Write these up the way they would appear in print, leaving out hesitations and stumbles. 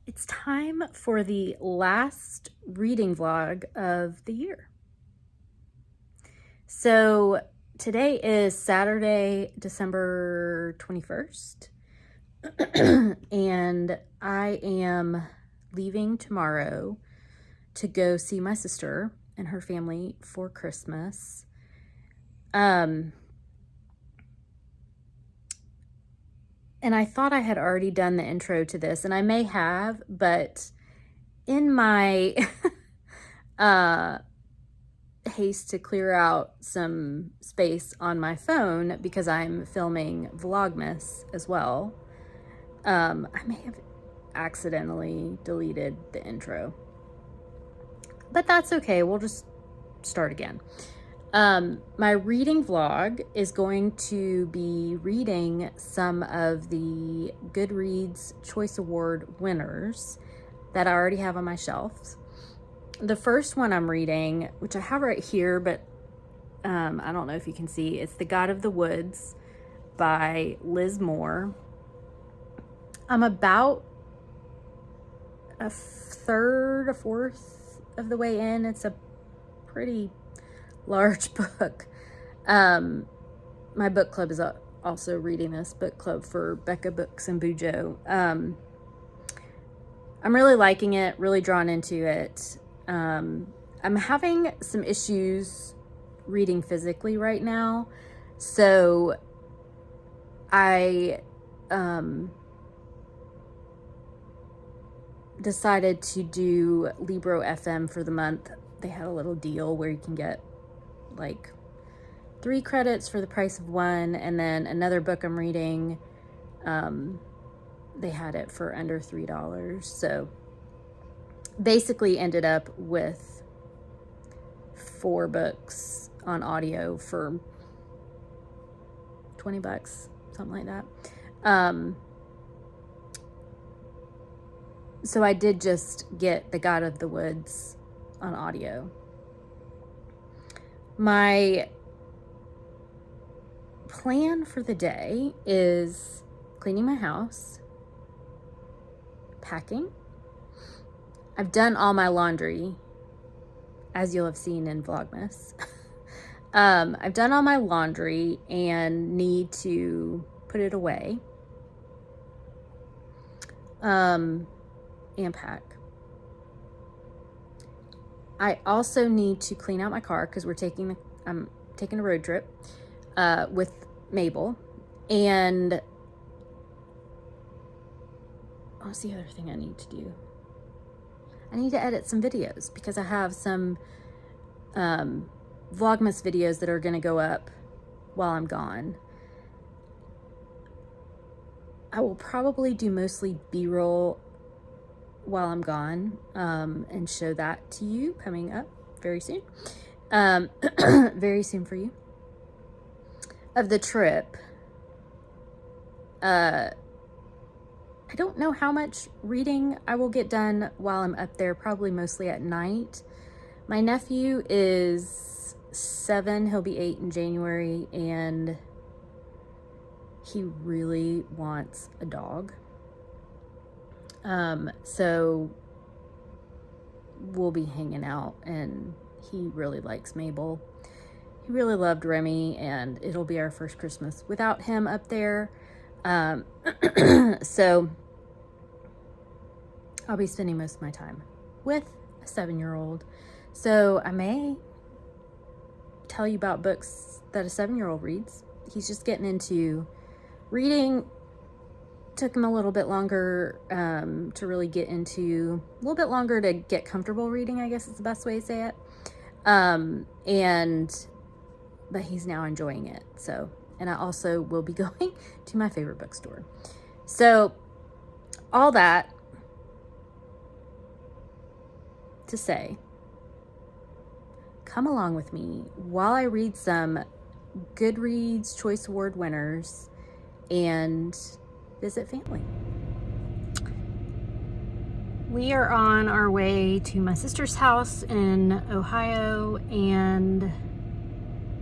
It's time for the last reading vlog of the year. So today is Saturday, December 21st, and I am leaving tomorrow to go see my sister and her family for Christmas. And I thought I had already done the intro to this, and I may have, but in my haste to clear out some space on my phone because I'm filming Vlogmas as well, I may have accidentally deleted the intro. But that's okay, we'll just start again. My reading vlog is going to be reading some of the Goodreads Choice Award winners that I already have on my shelves. The first one I'm reading, which I have right here, but I don't know if you can see, it's The God of the Woods by Liz Moore. I'm about a fourth of the way in. It's a pretty large book. My book club is also reading this book club for Becca Books and Bujo. I'm really liking it, really drawn into it. I'm having some issues reading physically right now, so I decided to do Libro FM for the month. They had a little deal where you can get like 3 credits for the price of 1, and then another book I'm reading, they had it for under $3. So basically ended up with 4 books on audio for $20, something like that. So I did just get The God of the Woods on audio. My plan for the day is cleaning my house, packing. I've done all my laundry, as you'll have seen in Vlogmas. I've done all my laundry and need to put it away and pack. I also need to clean out my car because I'm taking a road trip with Mabel, and what's the other thing I need to do? I need to edit some videos because I have some Vlogmas videos that are going to go up while I'm gone. I will probably do mostly B-roll while I'm gone, and show that to you coming up very soon. Very soon for you. Of the trip, I don't know how much reading I will get done while I'm up there, probably mostly at night. My nephew is 7, he'll be 8 in January, and he really wants a dog. So we'll be hanging out, and he really likes Mabel. He really loved Remy, and it'll be our first Christmas without him up there. So I'll be spending most of my time with a 7-year-old. So I may tell you about books that a 7-year-old reads. He's just getting into reading. Took him a little bit longer to really get into, a little bit longer to get comfortable reading, I guess is the best way to say it. But he's now enjoying it. So, and I also will be going to my favorite bookstore. So all that to say, come along with me while I read some Goodreads Choice Award winners and visit family. We are on our way to my sister's house in Ohio, and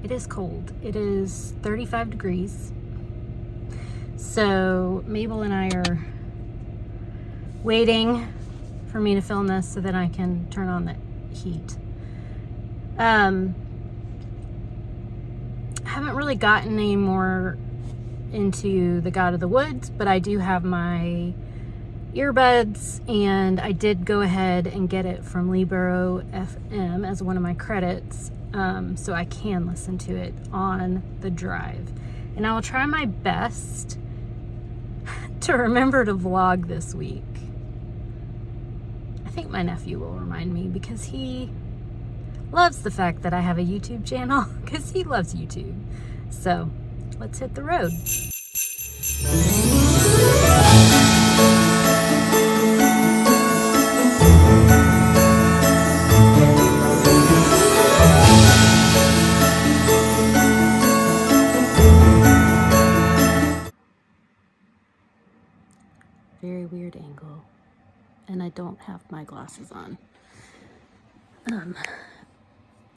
it is cold. It is 35 degrees. So Mabel and I are waiting for me to film this so that I can turn on the heat. I haven't really gotten any more into the God of the Woods, but I do have my earbuds, and I did go ahead and get it from Libero FM as one of my credits, so I can listen to it on the drive. And I will try my best to remember to vlog this week. I think my nephew will remind me because he loves the fact that I have a YouTube channel because he loves YouTube. So let's hit the road. Very weird angle, and I don't have my glasses on.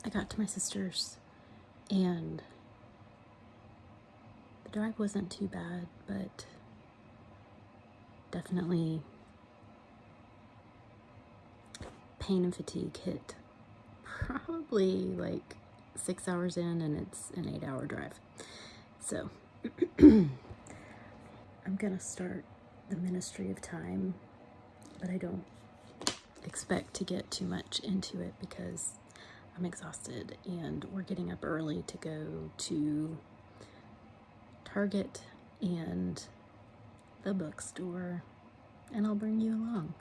I got to my sister's, and the drive wasn't too bad, but definitely pain and fatigue hit probably like 6 hours in, and it's an 8-hour drive. So I'm gonna start the Ministry of Time, but I don't expect to get too much into it because I'm exhausted and we're getting up early to go to Target and the bookstore, and I'll bring you along.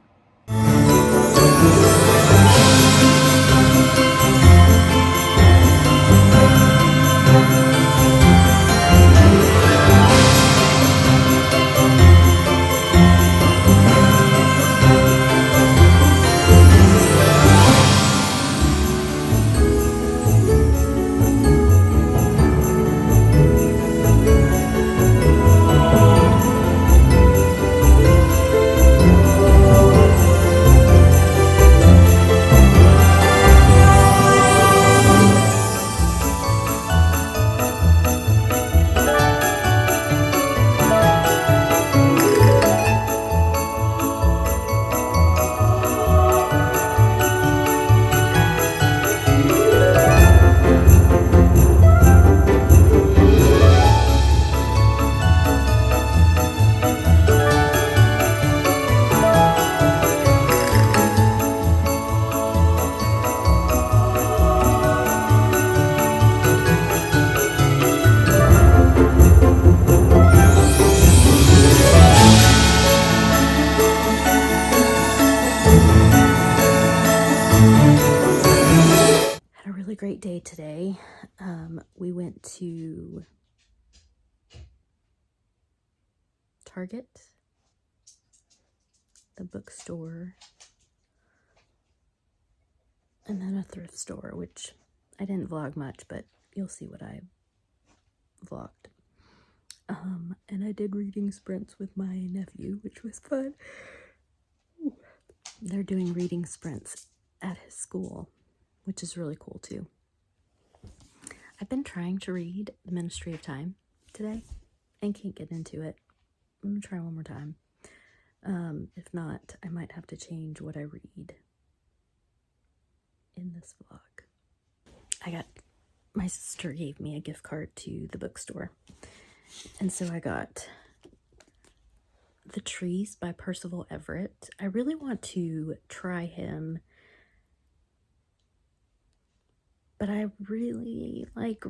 Great day today. We went to Target, the bookstore, and then a thrift store, which I didn't vlog much, but you'll see what I vlogged. And I did reading sprints with my nephew, which was fun. They're doing reading sprints at his school, which is really cool too. I've been trying to read The Ministry of Time today and can't get into it. I'm gonna try one more time. If not, I might have to change what I read in this vlog. My sister gave me a gift card to the bookstore, and so I got The Trees by Percival Everett. I really want to try him, but I really like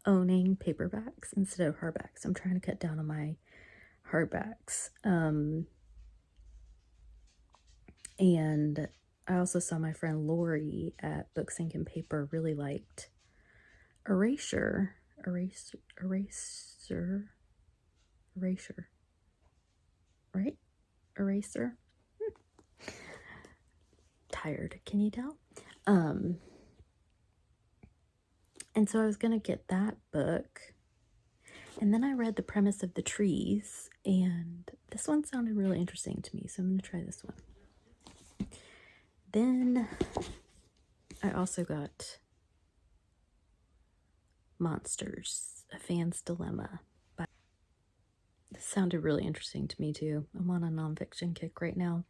owning paperbacks instead of hardbacks. I'm trying to cut down on my hardbacks. And I also saw my friend Lori at Books, Ink, and Paper really liked Erasure, right? Eraser. Tired, can you tell? And so I was gonna get that book, and then I read The Premise of the Trees, and this one sounded really interesting to me, so I'm gonna try this one. Then I also got Monsters, A Fan's Dilemma. This sounded really interesting to me too. I'm on a nonfiction kick right now.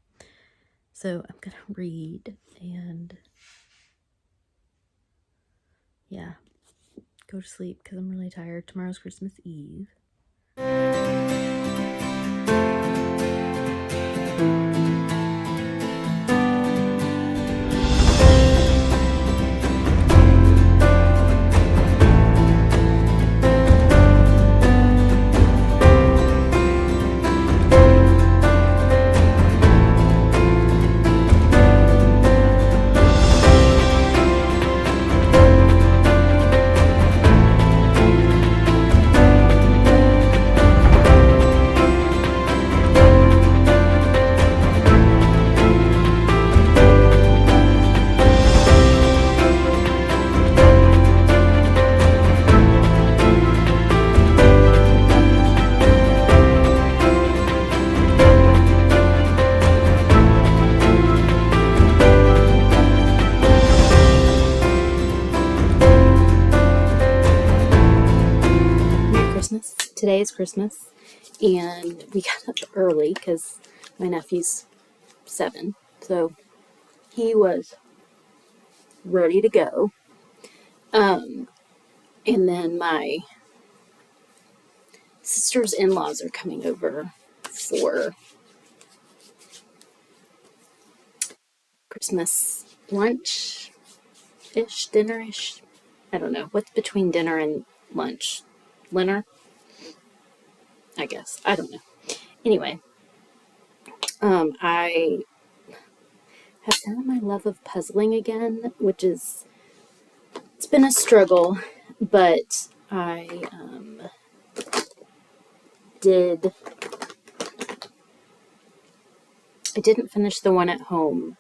So I'm gonna read and yeah, go to sleep because I'm really tired. Tomorrow's Christmas Eve. Today is Christmas, and we got up early because my nephew's 7, so he was ready to go. And then my sister's in-laws are coming over for Christmas lunch-ish, dinner-ish. I don't know. What's between dinner and lunch? Dinner? I guess. I don't know. Anyway, I have found my love of puzzling again, which it's been a struggle, but I didn't finish the one at home.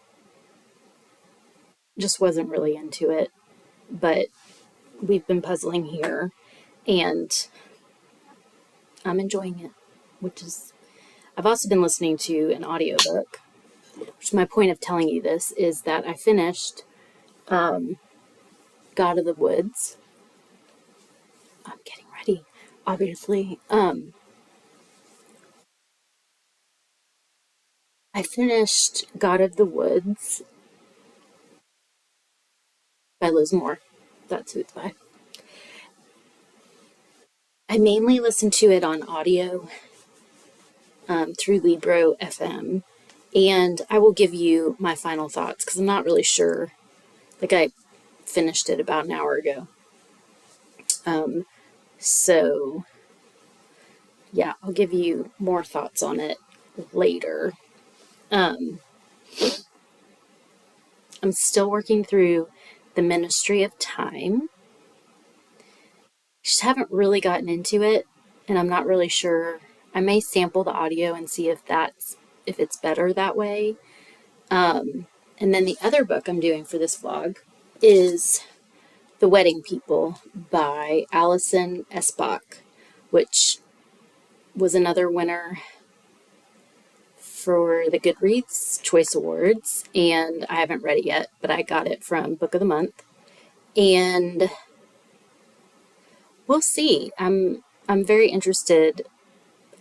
Just wasn't really into it, but we've been puzzling here, and I'm enjoying it, which is, I've also been listening to an audiobook, which my point of telling you this is that I finished God of the Woods. I'm getting ready, obviously. I finished God of the Woods by Liz Moore. That's who it's by. I mainly listen to it on audio through Libro FM, and I will give you my final thoughts because I'm not really sure. Like, I finished it about an hour ago. So, yeah, I'll give you more thoughts on it later. I'm still working through the Ministry of Time. Just haven't really gotten into it, and I'm not really sure. I may sample the audio and see if it's better that way. And then the other book I'm doing for this vlog is The Wedding People by Alison Espach, which was another winner for the Goodreads Choice Awards, and I haven't read it yet, but I got it from Book of the Month, and we'll see. I'm very interested.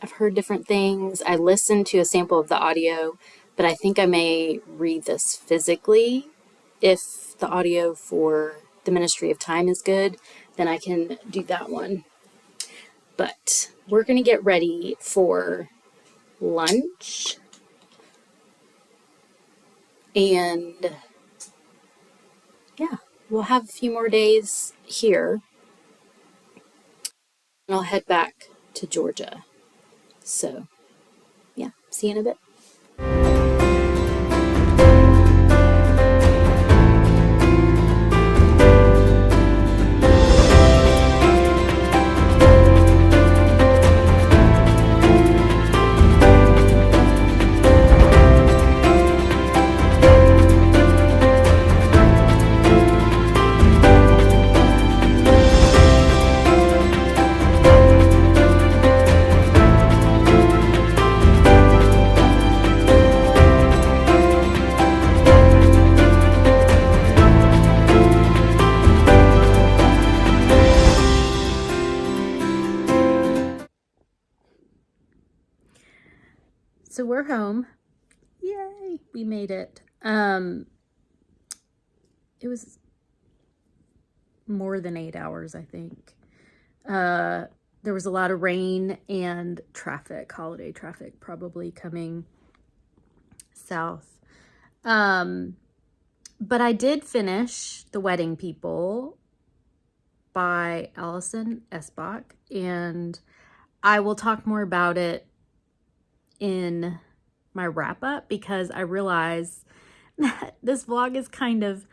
I've heard different things. I listened to a sample of the audio, but I think I may read this physically. If the audio for The Ministry of Time is good, then I can do that one. But we're going to get ready for lunch. And yeah, we'll have a few more days here. And I'll head back to Georgia. So, yeah, see you in a bit. So we're home. Yay, we made it. It was more than 8 hours, I think. There was a lot of rain and traffic, holiday traffic probably coming south. But I did finish The Wedding People by Allison Esbach, and I will talk more about it in my wrap up, because I realize that this vlog is kind of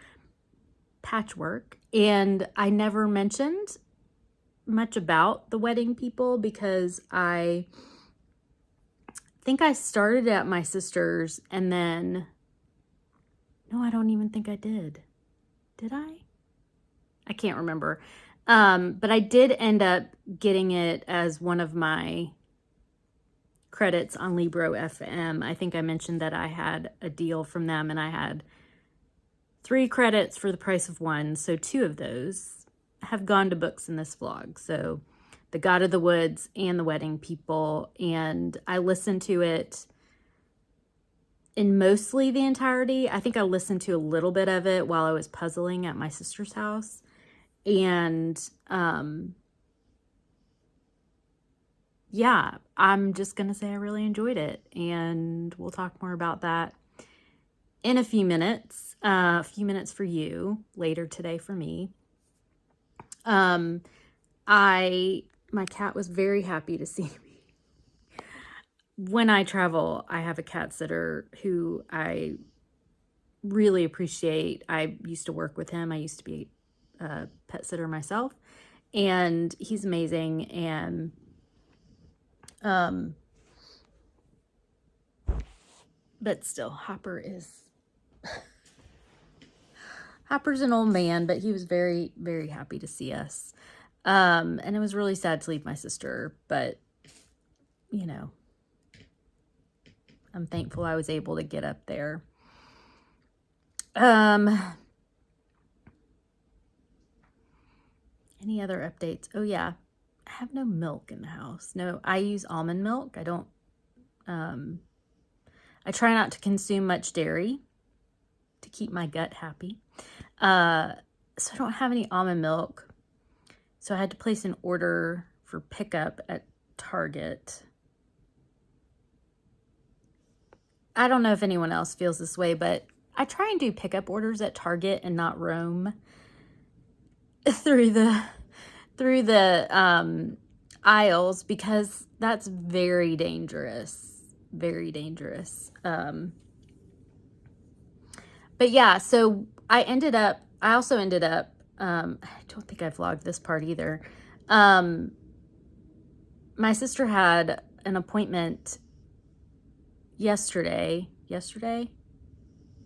patchwork and I never mentioned much about The Wedding People because I think I started at my sister's and then, no, I don't even think I did. Did I? I can't remember. But I did end up getting it as one of my credits on Libro FM. I think I mentioned that I had a deal from them and I had 3 credits for the price of 1. So 2 of those have gone to books in this vlog. So The God of the Woods and The Wedding People. And I listened to it in mostly the entirety. I think I listened to a little bit of it while I was puzzling at my sister's house. And yeah, I'm just going to say I really enjoyed it. And we'll talk more about that in a few minutes. A few minutes for you, later today for me. My cat was very happy to see me. When I travel, I have a cat sitter who I really appreciate. I used to work with him. I used to be a pet sitter myself, and he's amazing. And but still, Hopper's an old man, but he was very, very happy to see us. And it was really sad to leave my sister, but you know, I'm thankful I was able to get up there. Any other updates? Oh yeah, I have no milk in the house. No, I use almond milk. I don't, I try not to consume much dairy to keep my gut happy. So I don't have any almond milk. So I had to place an order for pickup at Target. I don't know if anyone else feels this way, but I try and do pickup orders at Target and not roam through the aisles, because that's very dangerous. Very dangerous. But yeah, so I also ended up, I don't think I vlogged this part either. My sister had an appointment yesterday?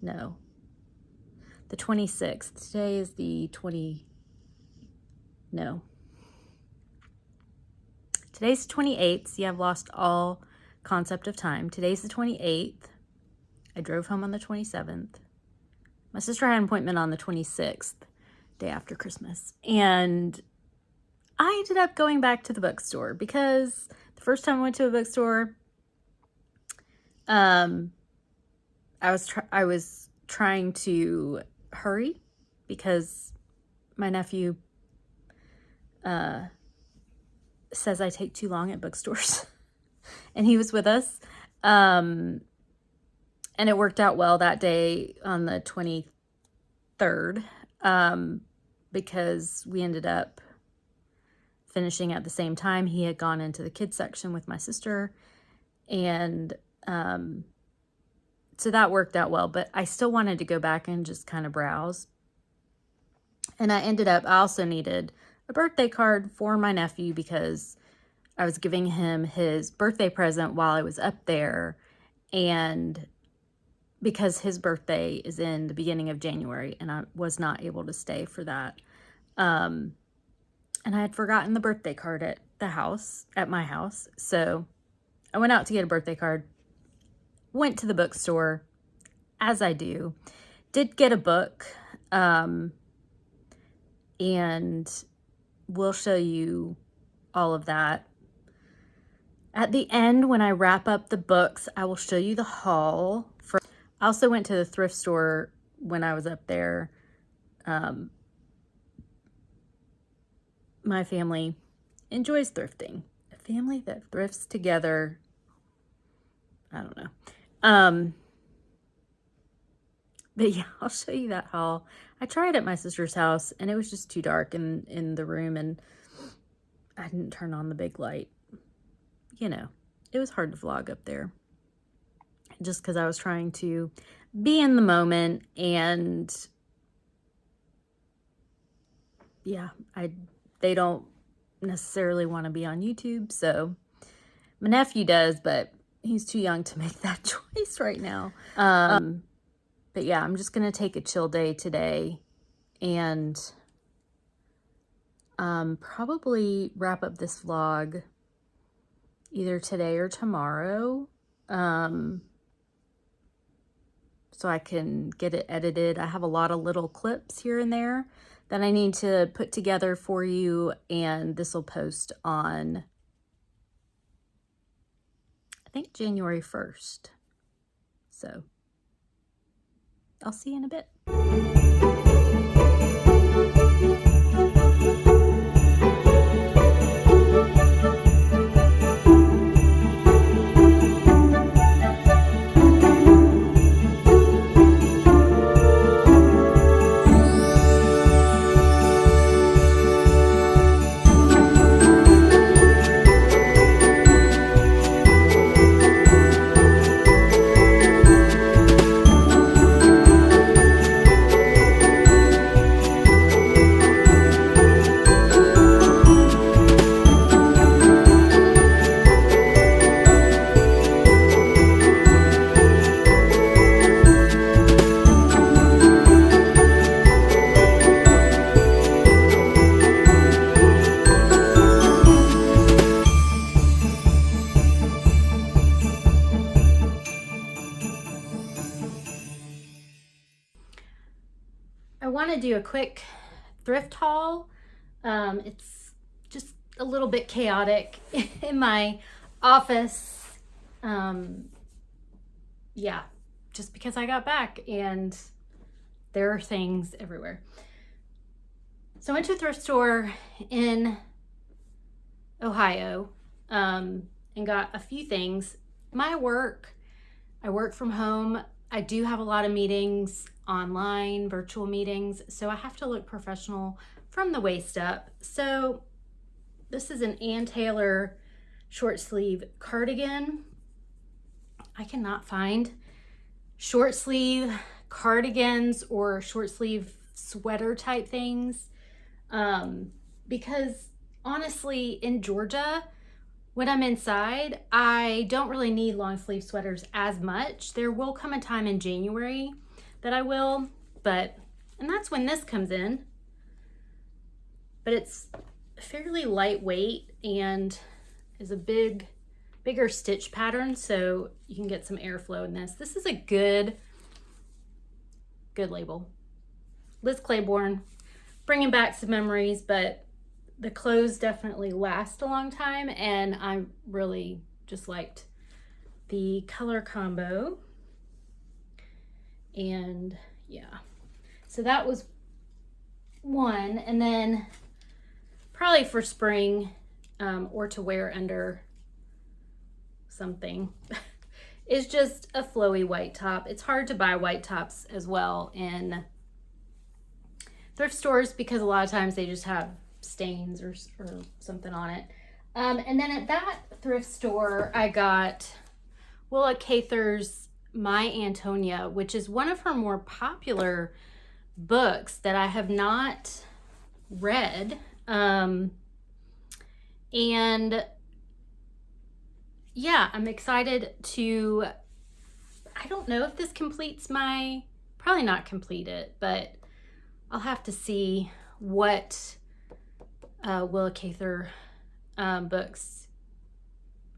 No. The 26th. Today is the Today's the 28th. See, I've lost all concept of time. Today's the 28th. I drove home on the 27th. My sister had an appointment on the 26th, day after Christmas. And I ended up going back to the bookstore because the first time I went to a bookstore, I was trying to hurry because my nephew says I take too long at bookstores. And he was with us. And it worked out well that day on the 23rd, because we ended up finishing at the same time. He had gone into the kids section with my sister, and so that worked out well, but I still wanted to go back and just kind of browse. And I also needed a birthday card for my nephew because I was giving him his birthday present while I was up there, and because his birthday is in the beginning of January and I was not able to stay for that. And I had forgotten the birthday card at my house. So I went out to get a birthday card, went to the bookstore, as I do, did get a book, and we'll show you all of that At the end, when I wrap up the books, I will show you the haul. I also went to the thrift store when I was up there. My family enjoys thrifting. A family that thrifts together. I don't know. But yeah, I'll show you that haul. I tried at my sister's house and it was just too dark in the room, and I didn't turn on the big light. You know, it was hard to vlog up there just because I was trying to be in the moment, and yeah, they don't necessarily want to be on YouTube, so my nephew does, but he's too young to make that choice right now. But yeah, I'm just gonna take a chill day today and probably wrap up this vlog either today or tomorrow, so I can get it edited. I have a lot of little clips here and there that I need to put together for you, and this will post on, I think, January 1st. So I'll see you in a bit. I want to do a quick thrift haul. It's just a little bit chaotic in my office. Yeah, just because I got back and there are things everywhere. So I went to a thrift store in Ohio and got a few things. I work from home. I do have a lot of meetings online, virtual meetings, so I have to look professional from the waist up. So this is an Ann Taylor short sleeve cardigan. I cannot find short sleeve cardigans or short sleeve sweater type things because honestly, in Georgia, when I'm inside, I don't really need long sleeve sweaters as much. There will come a time in January that I will, and that's when this comes in. But it's fairly lightweight and is a bigger stitch pattern, so you can get some airflow in this. This is a good label. Liz Claiborne, bringing back some memories, but the clothes definitely last a long time, and I really just liked the color combo. And yeah, so that was one. And then probably for spring or to wear under something is just a flowy white top. It's hard to buy white tops as well in thrift stores because a lot of times they just have stains or something on it. And then at that thrift store, I got Willa Cather's My Antonia, which is one of her more popular books that I have not read. And yeah, I'm excited to, I don't know if this completes probably not complete it, but I'll have to see what Willa Cather books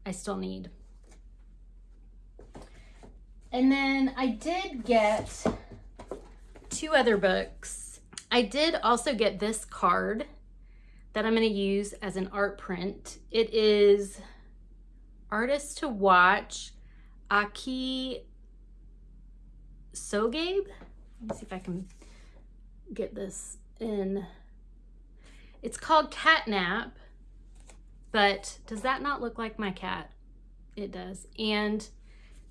I still need. And then I did get 2 other books. I did also get this card that I'm going to use as an art print. It is Artist to Watch, Aki Sogabe. Let me see if I can get this in. It's called Catnap, but does that not look like my cat? It does. And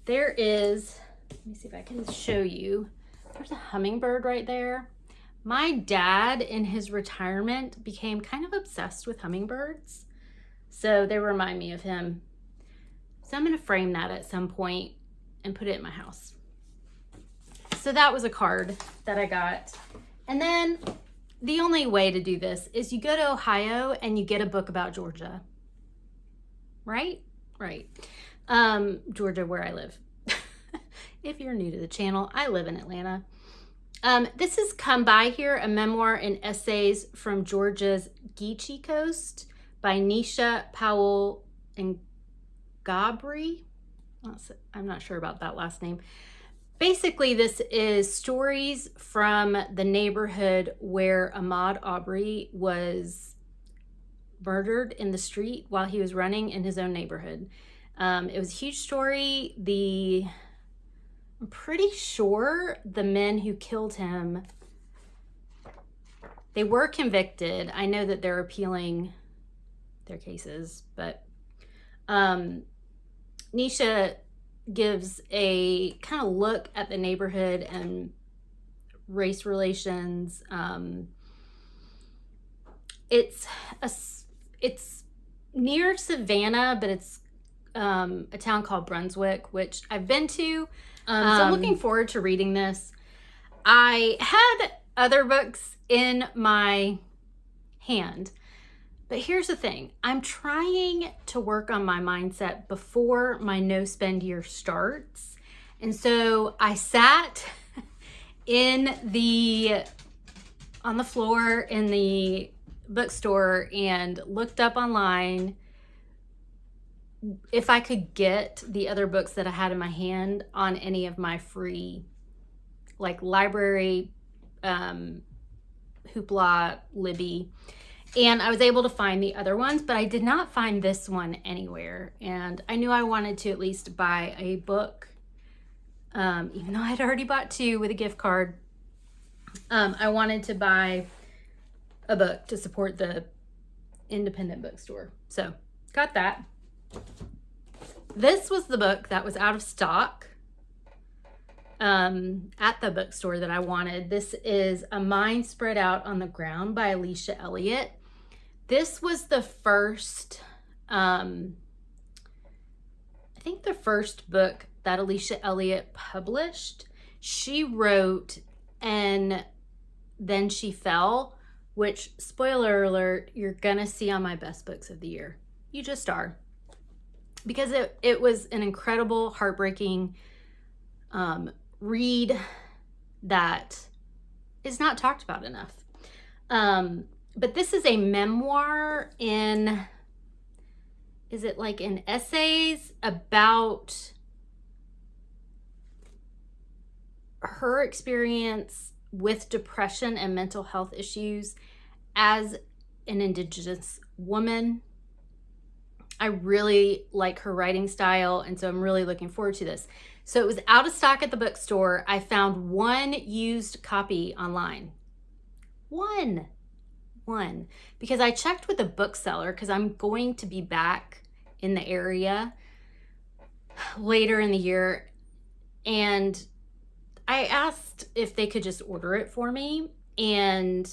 there is, let me see if I can show you. There's a hummingbird right there. My dad in his retirement became kind of obsessed with hummingbirds. So they remind me of him. So I'm gonna frame that at some point and put it in my house. So that was a card that I got. And then the only way to do this is you go to Ohio and you get a book about Georgia. Right? Right. Georgia, where I live. If you're new to the channel, I live in Atlanta. This has come by here, a memoir and essays from Georgia's Geechee Coast by Nisha Powell and Gabri. I'm not sure about that last name. Basically, this is stories from the neighborhood where Ahmaud Arbery was murdered in the street while he was running in his own neighborhood. It was a huge story. I'm pretty sure the men who killed him, they were convicted. I know that they're appealing their cases, but Nisha gives a kind of look at the neighborhood and race relations. It's near Savannah, but it's a town called Brunswick, which I've been to. So I'm looking forward to reading this. I had other books in my hand, but here's the thing. I'm trying to work on my mindset before my no spend year starts. And so I sat on the floor in the bookstore and looked up online if I could get the other books that I had in my hand on any of my free, like library, Hoopla, Libby. And I was able to find the other ones, but I did not find this one anywhere. And I knew I wanted to at least buy a book, even though I had already bought 2 with a gift card. I wanted to buy a book to support the independent bookstore. So got that. This was the book that was out of stock at the bookstore that I wanted. This is A Mind Spread Out on the Ground by Alicia Elliott. This was the first, I think the first book that Alicia Elliott published. She wrote And Then She Fell, which, spoiler alert, you're gonna see on my best books of the year. You just are. Because it was an incredible, heartbreaking read that is not talked about enough. But this is a memoir in, is it like in essays about her experience with depression and mental health issues as an Indigenous woman. I really like her writing style, and so I'm really looking forward to this. So it was out of stock at the bookstore. I found 1 used copy online. One. Because I checked with a bookseller because I'm going to be back in the area later in the year. And I asked if they could just order it for me. And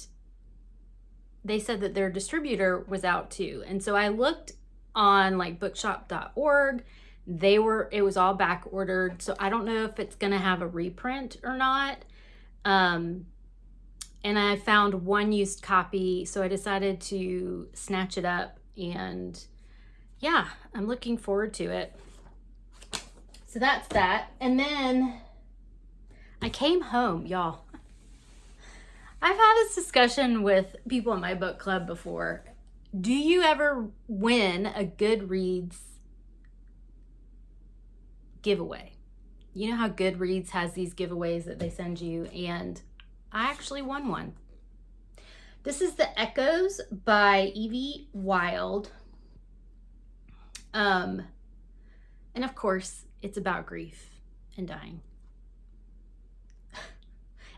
they said that their distributor was out too. And so I looked on like bookshop.org. It was all back ordered. So I don't know if it's going to have a reprint or not. And I found 1 used copy. So I decided to snatch it up, and yeah, I'm looking forward to it. So that's that. And then I came home, y'all. I've had this discussion with people in my book club before. Do you ever win a Goodreads giveaway? You know how Goodreads has these giveaways that they send you, and I actually won one. This is The Echoes by Evie Wild. And of course, it's about grief and dying.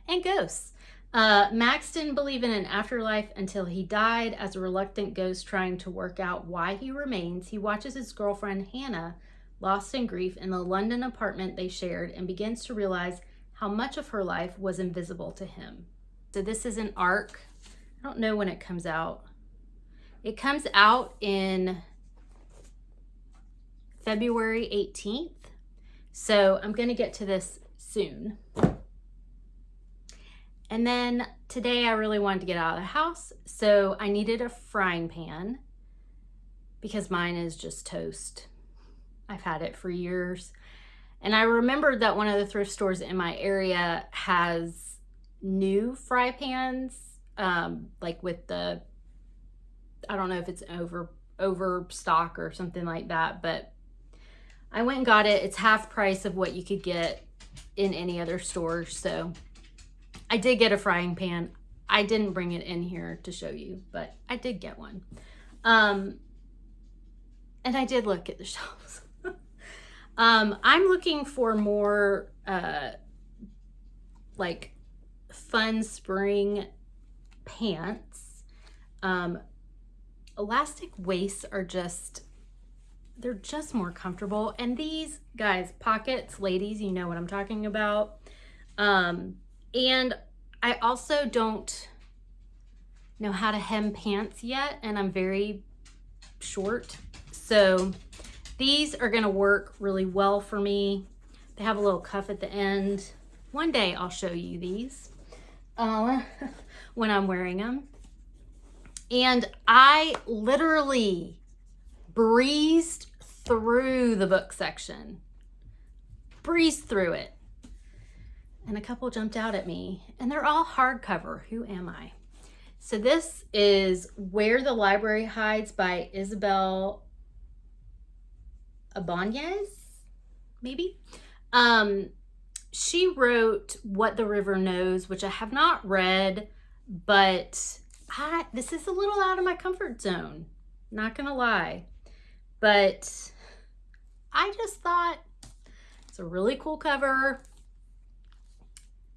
And ghosts. Max didn't believe in an afterlife until he died. As a reluctant ghost trying to work out why he remains, he watches his girlfriend Hannah, lost in grief in the London apartment they shared, and begins to realize how much of her life was invisible to him. So this is an ARC. I don't know when it comes out. It comes out in February 18th. So I'm going to get to this soon. And then today I really wanted to get out of the house, so I needed a frying pan because mine is just toast. I've had it for years. And I remembered that one of the thrift stores in my area has new fry pans, like with the, I don't know if it's overstock or something like that, but I went and got it. It's half price of what you could get in any other store, so I did get a frying pan. I didn't bring it in here to show you, but I did get one. And I did look at the shelves. I'm looking for more like fun spring pants. Elastic waists are they're just more comfortable. And these guys, pockets, ladies, you know what I'm talking about. And I also don't know how to hem pants yet, and I'm very short. So these are gonna work really well for me. They have a little cuff at the end. One day I'll show you these when I'm wearing them. And I literally breezed through the book section. Breezed through it. And a couple jumped out at me, and they're all hardcover. Who am I? So this is Where the Library Hides by Isabel Abanez, maybe. She wrote What the River Knows, which I have not read, but this is a little out of my comfort zone, not gonna lie. But I just thought it's a really cool cover.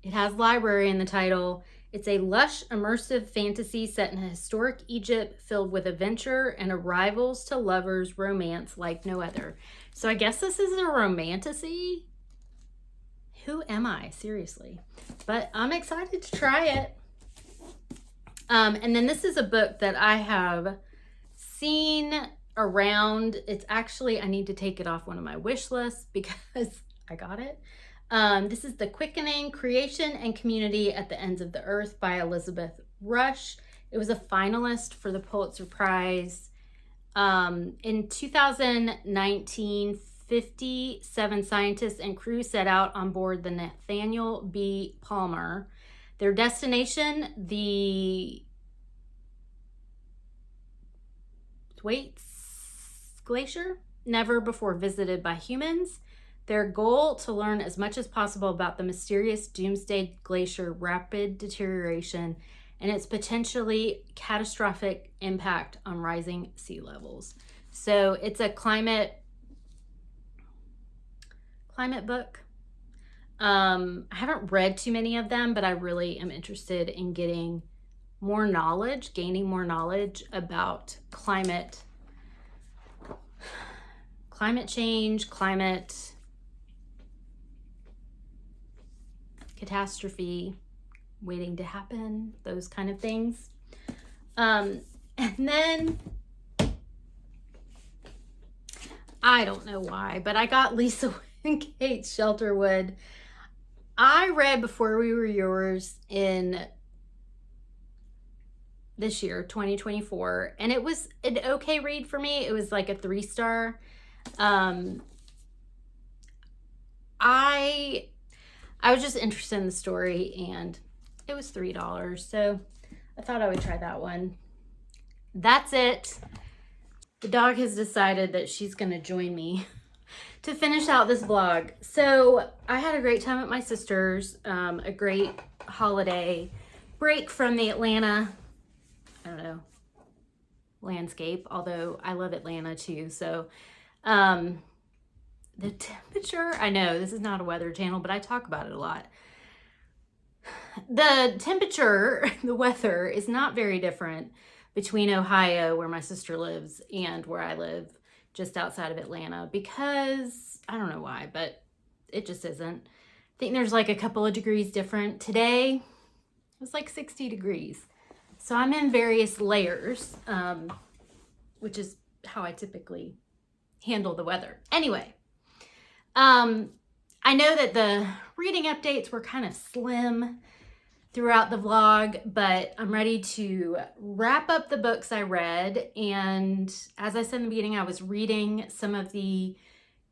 It has library in the title. It's a lush, immersive fantasy set in a historic Egypt filled with adventure and arrivals to lovers romance like no other. So I guess this is a romantasy. Who am I? Seriously. But I'm excited to try it. And then this is a book that I have seen around. It's actually, I need to take it off one of my wish lists because I got it. This is The Quickening, Creation and Community at the Ends of the Earth by Elizabeth Rush. It was a finalist for the Pulitzer Prize. In 2019, 57 scientists and crew set out on board the Nathaniel B. Palmer. Their destination, the Thwaites Glacier, never before visited by humans. Their goal, to learn as much as possible about the mysterious Doomsday Glacier rapid deterioration and its potentially catastrophic impact on rising sea levels. So it's a climate book. I haven't read too many of them, but I really am interested in getting more knowledge, gaining more knowledge about climate change, climate catastrophe waiting to happen, those kind of things. And then I don't know why, but I got Lisa Kate Shelterwood. I read Before We Were Yours in this year, 2024, and it was an okay read for me. It was like a 3-star. I was just interested in the story, and it was $3, so I thought I would try that one. That's it. The dog has decided that she's gonna join me to finish out this vlog. So I had a great time at my sister's, a great holiday break from the Atlanta, I don't know, landscape, although I love Atlanta too. So The temperature, I know this is not a weather channel, but I talk about it a lot. The temperature, the weather is not very different between Ohio, where my sister lives, and where I live just outside of Atlanta, because I don't know why, but it just isn't. I think there's like a couple of degrees different. Today it was like 60 degrees. So I'm in various layers, which is how I typically handle the weather. Anyway, I know that the reading updates were kind of slim throughout the vlog, but I'm ready to wrap up the books I read. And as I said in the beginning, I was reading some of the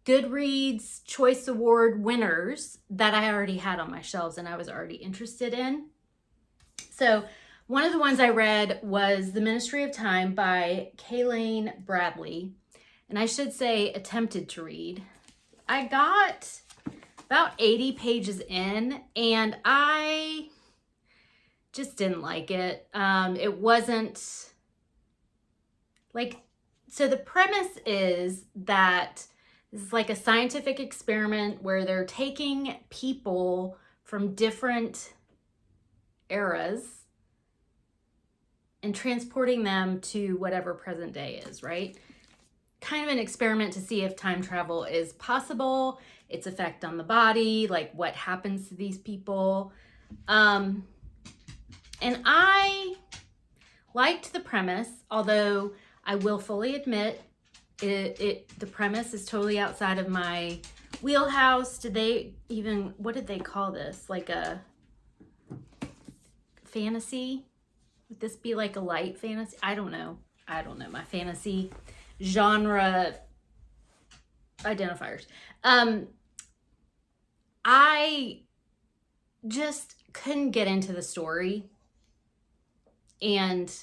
Goodreads Choice Award winners that I already had on my shelves and I was already interested in. So one of the ones I read was The Ministry of Time by Kayleen Bradley. And I should say attempted to read. I got about 80 pages in and I just didn't like it. It wasn't like, so the premise is that this is like a scientific experiment where they're taking people from different eras and transporting them to whatever present day is, right? Kind of an experiment to see if time travel is possible, its effect on the body, like what happens to these people. And I liked the premise, although I will fully admit the premise is totally outside of my wheelhouse. Did they even, what did they call this? Like a fantasy? Would this be like a light fantasy? I don't know. My fantasy genre identifiers. I just couldn't get into the story. And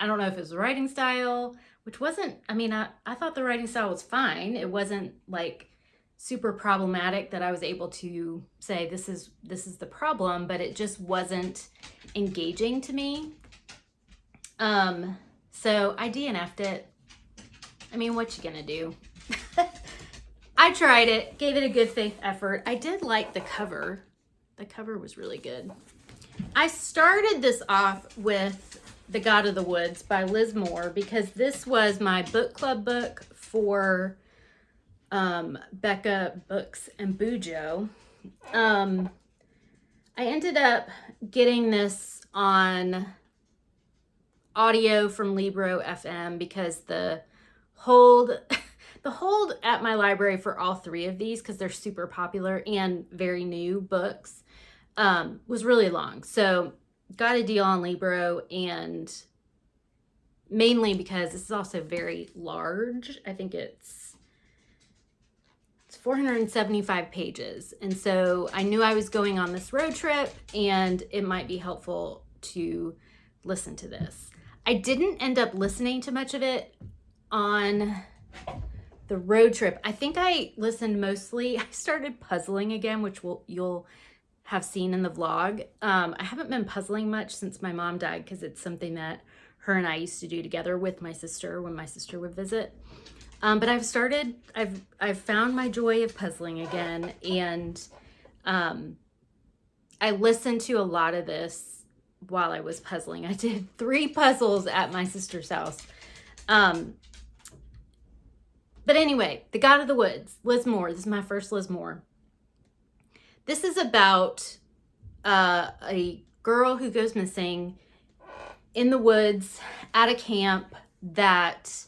I don't know if it was the writing style, which wasn't, I mean, I thought the writing style was fine. It wasn't like super problematic that I was able to say this is the problem, but it just wasn't engaging to me. So I DNF'd it. I mean, what you gonna do? I tried it, gave it a good faith effort. I did like the cover. The cover was really good. I started this off with The God of the Woods by Liz Moore because this was my book club book for Becca Books and Bujo. I ended up getting this on audio from Libro FM because the hold at my library for all three of these, because they're super popular and very new books, was really long. So got a deal on Libro, and mainly because this is also very large. I think it's 475 pages. And so I knew I was going on this road trip and it might be helpful to listen to this. I didn't end up listening to much of it on the road trip. I think I listened mostly, I started puzzling again, which you'll have seen in the vlog. I haven't been puzzling much since my mom died because it's something that her and I used to do together with my sister when my sister would visit. But I've found my joy of puzzling again, and I listened to a lot of this while I was puzzling. I did 3 puzzles at my sister's house. But anyway, The God of the Woods, Liz Moore. This is my first Liz Moore. This is about a girl who goes missing in the woods at a camp that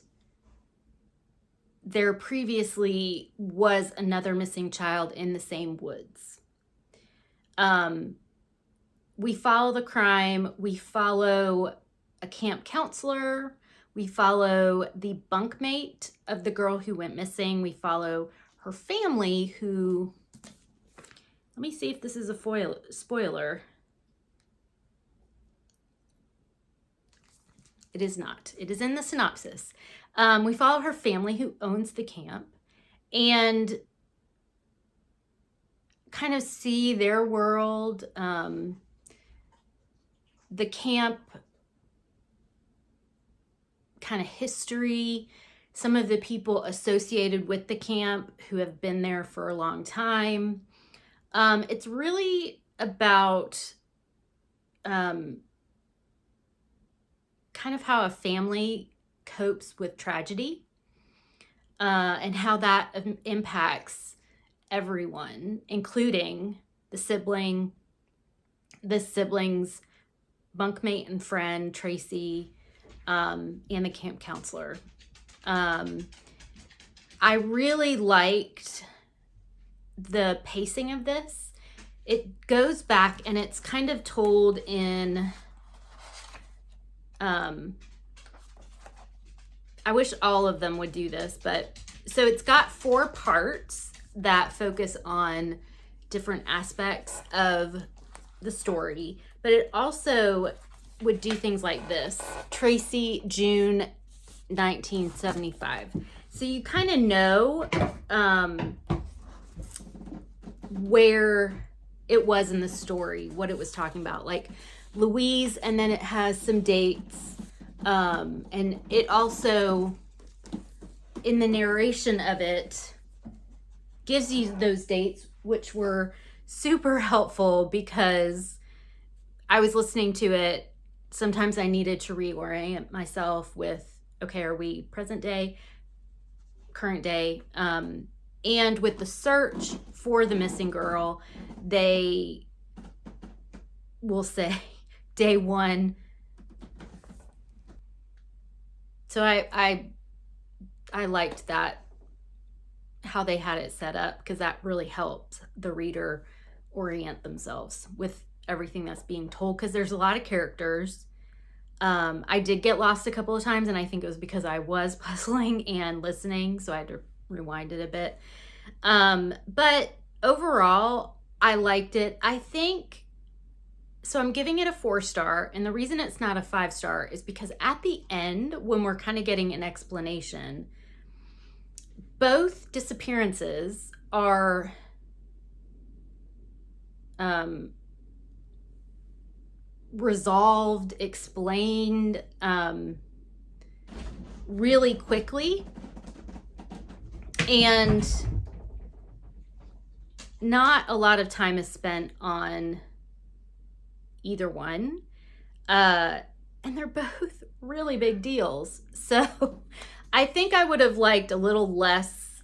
there previously was another missing child in the same woods. We follow the crime. We follow a camp counselor. We follow the bunkmate of the girl who went missing. We follow her family who, let me see if this is a spoiler. It is not. It is in the synopsis. We follow her family who owns the camp and kind of see their world. The camp kind of history, some of the people associated with the camp who have been there for a long time. It's really about kind of how a family copes with tragedy, and how that impacts everyone, including the siblings, bunkmate and friend, Tracy, and the camp counselor. I really liked the pacing of this. It goes back and it's kind of told in, I wish all of them would do this, but so it's got 4 parts that focus on different aspects of the story, but it also would do things like this: Tracy, June 1975. So you kind of know where it was in the story, what it was talking about, like Louise, and then it has some dates, and it also, in the narration of it, gives you those dates, which were super helpful because I was listening to it. Sometimes I needed to reorient myself with, okay, are we present day, current day? And with the search for the missing girl, they will say day 1. So I liked that, how they had it set up, because that really helped the reader orient themselves with everything that's being told, because there's a lot of characters. I did get lost a couple of times, and I think it was because I was puzzling and listening, so I had to rewind it a bit. But overall, I liked it. I think, so I'm giving it a 4-star, and the reason it's not a 5-star is because at the end, when we're kind of getting an explanation, both disappearances are resolved, explained really quickly, and not a lot of time is spent on either one, and they're both really big deals. So I think I would have liked a little less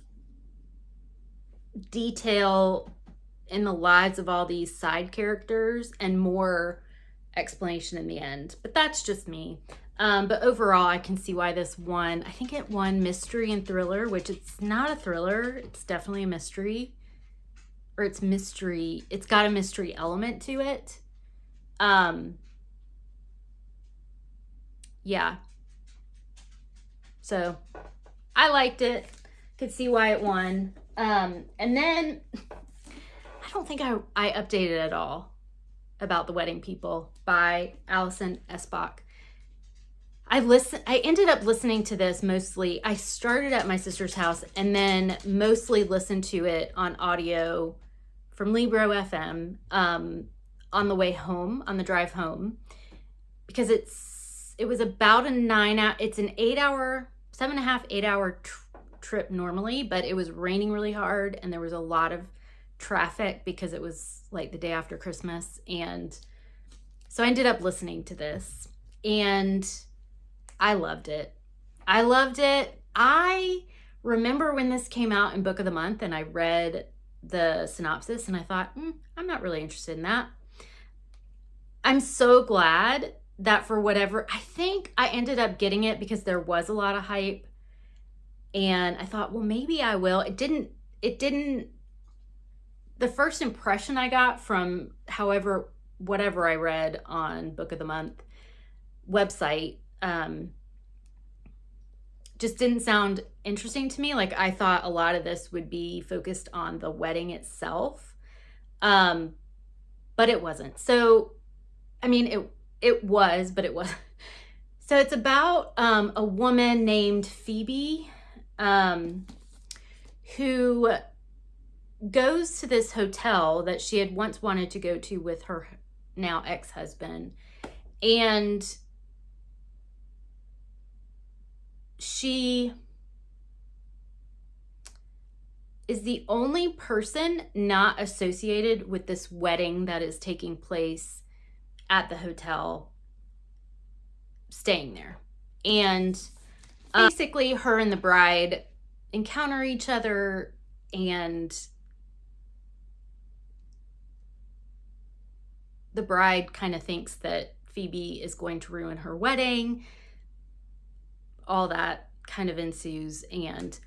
detail in the lives of all these side characters and more explanation in the end, but that's just me. But overall, I can see why this won. I think it won mystery and thriller, which it's not a thriller. It's definitely a mystery, or it's mystery. It's got a mystery element to it. Yeah. So I liked it. Could see why it won. And then I don't think I updated at all about The Wedding People by Alison Esbach. I ended up listening to this mostly. I started at my sister's house and then mostly listened to it on audio from Libro FM on the way home, on the drive home, because it was about it's an 8-hour, 7.5, 8-hour trip normally, but it was raining really hard and there was a lot of traffic because it was like the day after Christmas. And so I ended up listening to this and I loved it. I remember when this came out in Book of the Month and I read the synopsis and I thought, I'm not really interested in that. I'm so glad that for whatever, I think I ended up getting it because there was a lot of hype and I thought, well, maybe I will. It didn't, the first impression I got from whatever I read on Book of the Month website, just didn't sound interesting to me. Like I thought a lot of this would be focused on the wedding itself. But it wasn't. So, I mean, it was, but it wasn't. So it's about a woman named Phoebe who goes to this hotel that she had once wanted to go to with her now ex-husband. And she is the only person not associated with this wedding that is taking place at the hotel staying there. And basically her and the bride encounter each other, and the bride kind of thinks that Phoebe is going to ruin her wedding. All that kind of ensues. And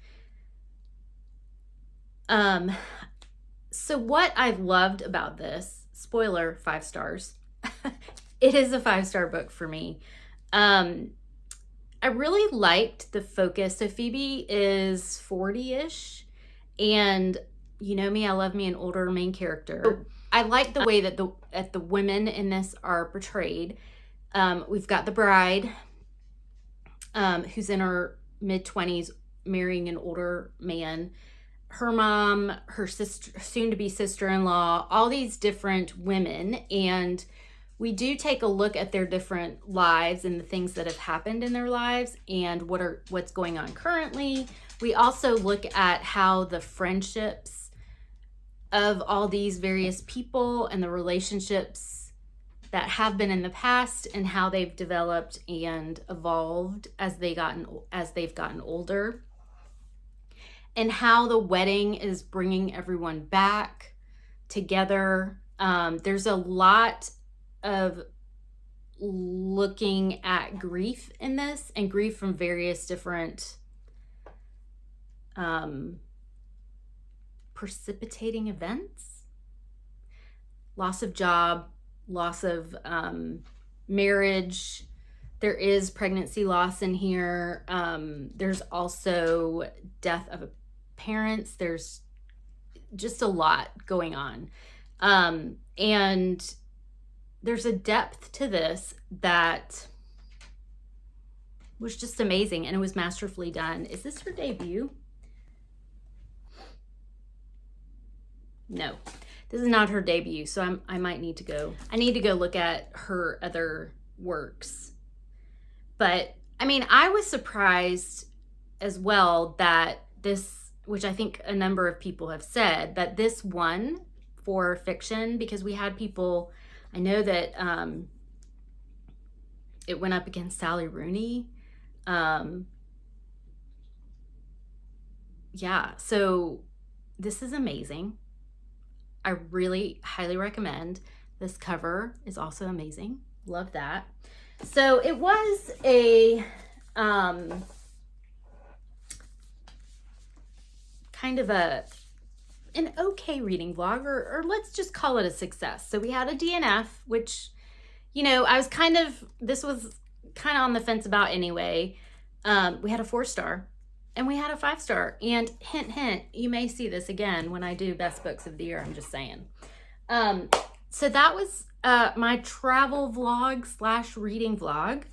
so what I've loved about this, spoiler, 5 stars. It is a 5-star book for me. I really liked the focus. So Phoebe is 40-ish, and you know me, I love me an older main character. I like the way that the women in this are portrayed. We've got the bride, who's in her mid-20s, marrying an older man. Her mom, her sister, soon-to-be sister-in-law, all these different women, and we do take a look at their different lives and the things that have happened in their lives and what's going on currently. We also look at how the friendships of all these various people and the relationships that have been in the past and how they've developed and evolved as they've gotten older, and how the wedding is bringing everyone back together. There's a lot of looking at grief in this, and grief from various different precipitating events. Loss of job, loss of marriage. There is pregnancy loss in here. There's also death of parents. There's just a lot going on. And there's a depth to this that was just amazing, and it was masterfully done. Is this her debut? No, this is not her debut, so I might need to go. I need to go look at her other works. But I mean, I was surprised as well that this, which I think a number of people have said, that this won for fiction, because we had people, I know that it went up against Sally Rooney. Yeah, so this is amazing. I really highly recommend. This cover is also amazing. Love that. So it was a kind of an okay reading vlog, or let's just call it a success. So we had a DNF, which, you know, this was kind of on the fence about anyway. We had a 4-star and we had a 5-star, and hint, hint, you may see this again when I do best books of the year. I'm just saying. So that was my travel vlog / reading vlog.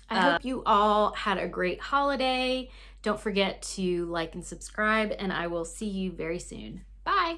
I hope you all had a great holiday. Don't forget to like and subscribe, and I will see you very soon. Bye.